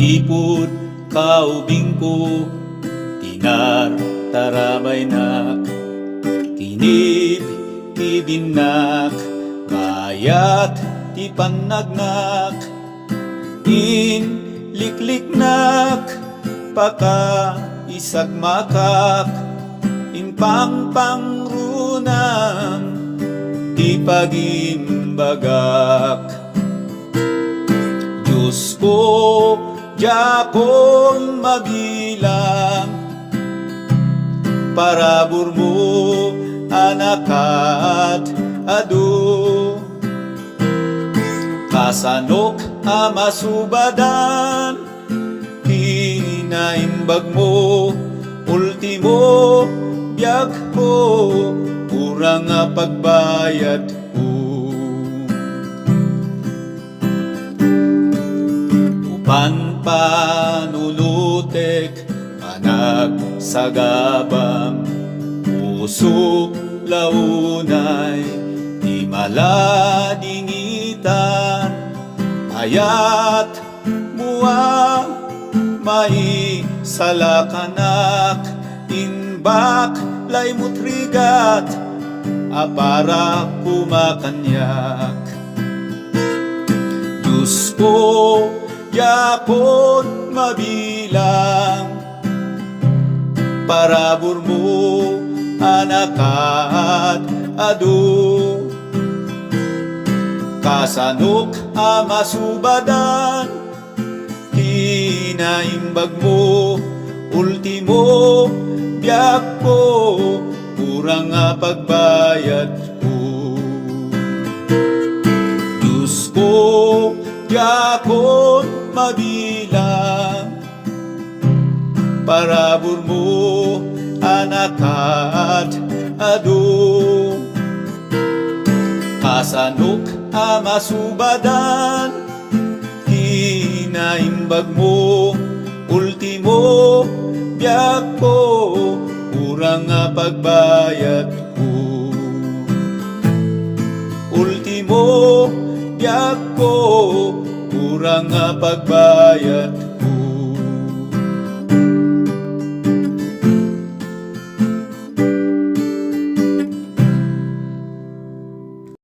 Ipod kaubing ko, tinar tarabay nak, tinib tibinak, mayat ti panagnak, in likliknak, paka isagmakak, in pangpangrunam, ti pagimbagak. Diyos ko, Jakon mabilang, parabur mo anakat adu, kasanok amasubadan, hinaimbag mo, ultimo biag ko, kurang pagbayad ko. Panpanulutek, panagsagabam, usok launay, di maladingitan, ayat mua, mai salakanak, inbak lay mutrigat, apara kumakanyak. Diyos ko, Jakon mabilang, parabur mo anakat adu, kasanok amasubadan, hinaimbag mo, ultimo biag ko, kurang pagbayad ko. Diyos ko, Jakon mabilang, parabur mo anakat adu, kasanok amasubadan, hinaimbag mo, ultimo biag ko, kurang pagbayad ko. Ultimo biag ko, kurang pagbayad